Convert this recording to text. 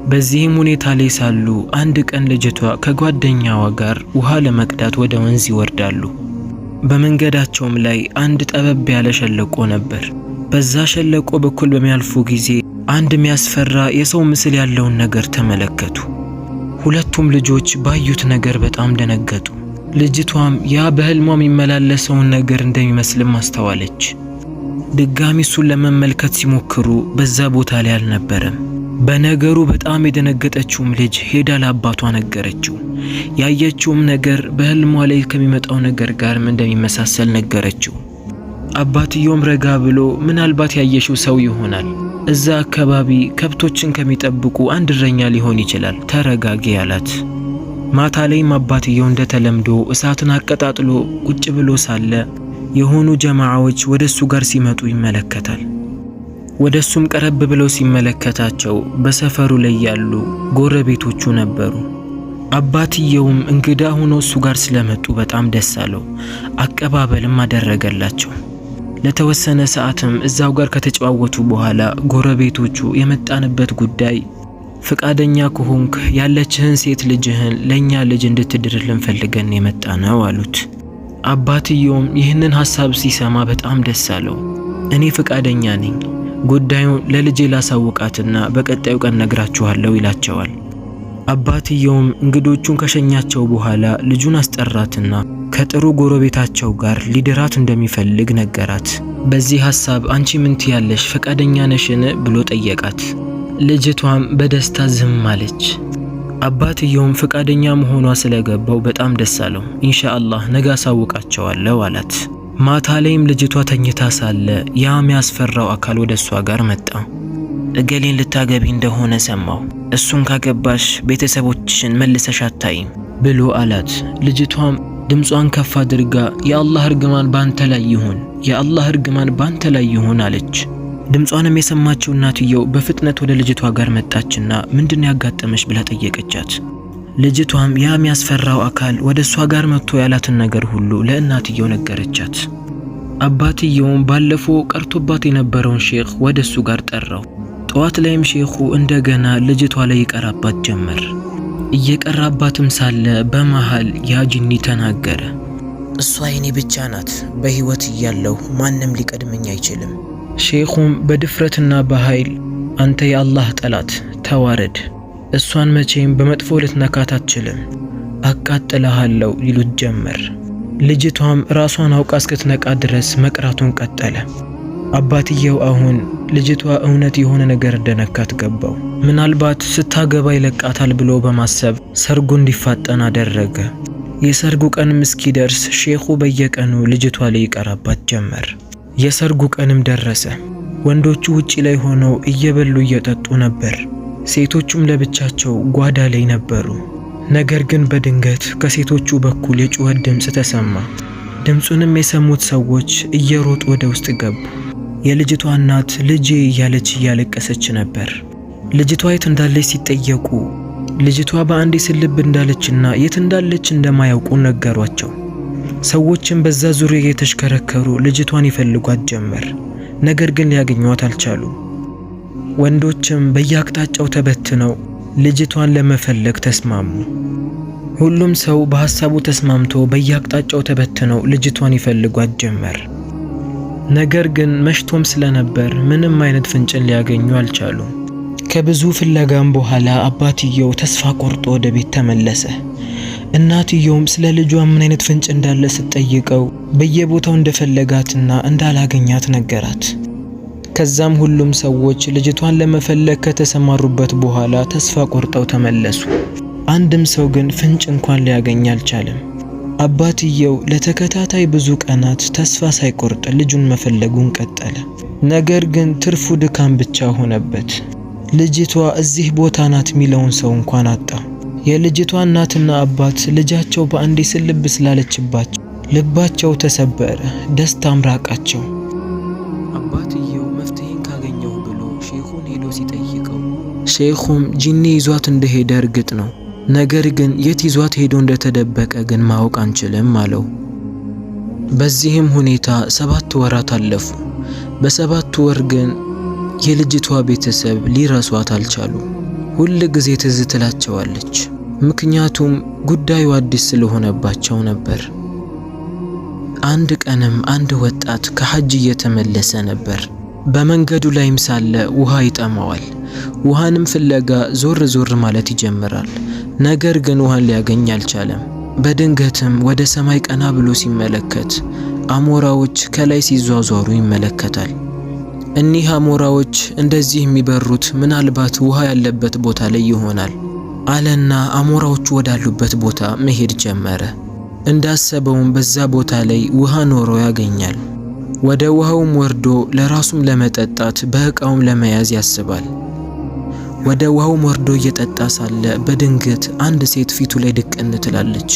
በዚህም ሁኔታ ላይ ሳሉ አንድ ቀን ልጅቷ ከጓደኛዋ ጋር ውሃ ለመቅዳት ወደ ወንዝ ይወርዳሉ። በመንገዳቸውም ላይ አንድ ጠበብ ያለ ሸለቆ ነበር። በዛ ሸለቆ በኩል በሚያልፉ ጊዜ አንድ የሚያስፈራ የሰው ምስል ያለውን ነገር ተመለከቱ። ሁለቱም ልጆች ባዩት ነገር በጣም ደነገጡ። ልጅቷም ያ በህልሟ የሚመላለሰውን ነገር እንደሚመስልም አስተዋለች። ድጋሚ እሱን ለመመልከት ሲሞክሩ በዛ ቦታ ላይ አልነበረም። በነገሩ በጣም የደነገጠችውም ልጅ ሄዳ ለአባቷ ነገረችው። ያየችውም ነገር በህልሟ ላይ ከሚመጣው ነገር ጋርም እንደሚመሳሰል ነገረችው። አባትየውም ረጋ ብሎ ምናልባት ያየሽው ሰው ይሆናል፣ እዛ አካባቢ ከብቶችን ከሚጠብቁ አንድ እረኛ ሊሆን ይችላል፣ ተረጋጊ አላት። ማታ ላይም አባትየው እንደተለምዶ እሳትን አቀጣጥሎ ቁጭ ብሎ ሳለ የሆኑ ጀማዓዎች ወደሱ ጋር ሲመጡ ይመለከታል። ወደሱም ቀረብ ብለው ሲመለከታቸው በሰፈሩ ላይ ያሉ ጎረቤቶቹ ነበሩ። አባትየውም እንግዳ ሆኖ እሱ ጋር ስለመጡ በጣም ደስ አለው። አቀባበልም አደረገላቸው። ለተወሰነ ሰዓትም እዛው ጋር ከተጨዋወቱ በኋላ ጎረቤቶቹ የመጣንበት ጉዳይ ፍቃደኛ ከሆንክ ያለችህን ሴት ልጅህን ለኛ ልጅ እንድትድርልን ፈልገን የመጣነው አሉት። አባትየውም ይህንን ሐሳብ ሲሰማ በጣም ደስ አለው። እኔ ፍቃደኛ ነኝ፣ ጉዳዩን ለልጄ ላሳውቃትና በቀጣዩ ቀን ነግራችኋለሁ ይላቸዋል። አባትየውም እንግዶቹን ከሸኛቸው በኋላ ልጁን አስጠራትና ከጥሩ ጎረቤታቸው ጋር ሊድራት እንደሚፈልግ ነገራት። በዚህ ሐሳብ አንቺ ምን ትያለሽ፣ ፈቃደኛ ነሽን ብሎ ጠየቃት። ልጅቷም በደስታ ዝም አለች። አባትየውም ፈቃደኛ መሆኗ ስለገባው በጣም ደስ አለው። ኢንሻአላህ ነገ አሳውቃቸዋለሁ አላት። ማታ ላይም ልጅቷ ተኝታ ሳለ ያ የሚያስፈራው አካል ወደሷ ጋር መጣ። እገሌን ልታገቢ እንደሆነ ሰማው፣ እሱን ካገባሽ ቤተሰቦችሽን መልሰሽ አታይም ብሎ አላት። ልጅቷም ድምጿን ከፍ አድርጋ የአላህ እርግማን ባንተ ላይ ይሁን፣ የአላህ እርግማን ባንተ ላይ ይሁን አለች። ድምጿንም የሰማችው እናትየው በፍጥነት ወደ ልጅቷ ጋር መጣችና ምንድነው ያጋጠመሽ ብላ ጠየቀቻት። ልጅቷም ያ የሚያስፈራው አካል ወደ እሷ ጋር መጥቶ ያላትን ነገር ሁሉ ለእናትየው ነገረቻት። አባትየውም ባለፈው ቀርቶባት የነበረውን ሼኽ ወደ እሱ ጋር ጠራው። ጠዋት ላይም ሼኹ እንደገና ልጅቷ ላይ ይቀራባት ጀመር። እየቀራባትም ሳለ በመሃል ያ ጂኒ ተናገረ። እሷ የኔ ብቻ ናት፣ በህይወት እያለሁ ማንም ሊቀድመኝ አይችልም። ሼኹም በድፍረትና በኃይል አንተ የአላህ ጠላት ተዋረድ፣ እሷን መቼም በመጥፎ ልትነካት አትችልም፣ አቃጥለሃለሁ ይሉት ጀመር። ልጅቷም ራሷን አውቃ እስክትነቃ ድረስ መቅራቱን ቀጠለ። አባትየው አሁን ልጅቷ እውነት የሆነ ነገር እንደነካት ገባው። ምናልባት ስታገባ ይለቃታል ብሎ በማሰብ ሰርጉ እንዲፋጠን አደረገ። የሰርጉ ቀንም እስኪደርስ ሼኹ በየቀኑ ልጅቷ ላይ ይቀራባት ጀመር። የሰርጉ ቀንም ደረሰ። ወንዶቹ ውጪ ላይ ሆነው እየበሉ እየጠጡ ነበር። ሴቶቹም ለብቻቸው ጓዳ ላይ ነበሩ። ነገር ግን በድንገት ከሴቶቹ በኩል የጩኸት ድምጽ ተሰማ። ድምጹንም የሰሙት ሰዎች እየሮጡ ወደ ውስጥ ገቡ። የልጅቷ እናት ልጄ እያለች እያለቀሰች ነበር። ልጅቷ የት እንዳለች ሲጠየቁ ልጅቷ በአንዴ ስልብ እንዳለችና የት እንዳለች እንደማያውቁ ነገሯቸው። ሰዎችም በዛ ዙሪያ የተሽከረከሩ ልጅቷን ይፈልጓት ጀመር። ነገር ግን ሊያገኟት አልቻሉም። ወንዶችም በየአቅጣጫው ተበትነው ልጅቷን ለመፈለግ ተስማሙ። ሁሉም ሰው በሐሳቡ ተስማምቶ በየአቅጣጫው ተበትነው ልጅቷን ይፈልጓት ጀመር። ነገር ግን መሽቶም ስለነበር ምንም አይነት ፍንጭን ሊያገኙ አልቻሉም። ከብዙ ፍለጋም በኋላ አባትየው ተስፋ ቆርጦ ወደ ቤት ተመለሰ። እናትየውም ስለ ልጇ ምን አይነት ፍንጭ እንዳለ ስትጠይቀው በየቦታው እንደፈለጋትና እንዳላገኛት ነገራት። ከዛም ሁሉም ሰዎች ልጅቷን ለመፈለግ ከተሰማሩበት በኋላ ተስፋ ቆርጠው ተመለሱ። አንድም ሰው ግን ፍንጭ እንኳን ሊያገኝ አልቻለም። አባትየው ለተከታታይ ብዙ ቀናት ተስፋ ሳይቆርጥ ልጁን መፈለጉን ቀጠለ። ነገር ግን ትርፉ ድካም ብቻ ሆነበት። ልጅቷ እዚህ ቦታ ናት የሚለውን ሰው እንኳን አጣ። የልጅቷ እናትና አባት ልጃቸው በአንዴ ስልብ ስላለችባቸው ልባቸው ተሰበረ፣ ደስታም ራቃቸው። አባትየው መፍትሄን ካገኘው ብሎ ሼኹን ሄዶ ሲጠይቀው ሼኹም ጂኒ ይዟት እንደሄደ እርግጥ ነው፣ ነገር ግን የት ይዟት ሄዶ እንደተደበቀ ግን ማወቅ አንችልም አለው። በዚህም ሁኔታ 7 ወራት አለፉ። በ7 ወር ግን የልጅቷ ቤተሰብ ሊረሷት አልቻሉ። ሁል ጊዜ ትዝ ትላቸዋለች። ምክንያቱም ጉዳዩ አዲስ ስለሆነባቸው ነበር። አንድ ቀንም አንድ ወጣት ከሐጅ እየተመለሰ ነበር። በመንገዱ ላይም ሳለ ውሃ ይጠማዋል። ውሃንም ፍለጋ ዞር ዞር ማለት ይጀምራል። ነገር ግን ውሃን ሊያገኝ አልቻለም። በድንገትም ወደ ሰማይ ቀና ብሎ ሲመለከት አሞራዎች ከላይ ሲዟዟሩ ይመለከታል። እኒህ አሞራዎች እንደዚህ የሚበሩት ምናልባት ውሃ ያለበት ቦታ ላይ ይሆናል አለና አሞራዎቹ ወዳሉበት ቦታ መሄድ ጀመረ። እንዳሰበውም በዛ ቦታ ላይ ውሃ ኖሮ ያገኛል። ወደ ውሃውም ወርዶ ለራሱም ለመጠጣት በእቃውም ለመያዝ ያስባል። ወደ ውሃውም ወርዶ እየጠጣ ሳለ በድንገት አንድ ሴት ፊቱ ላይ ድቅን ትላለች።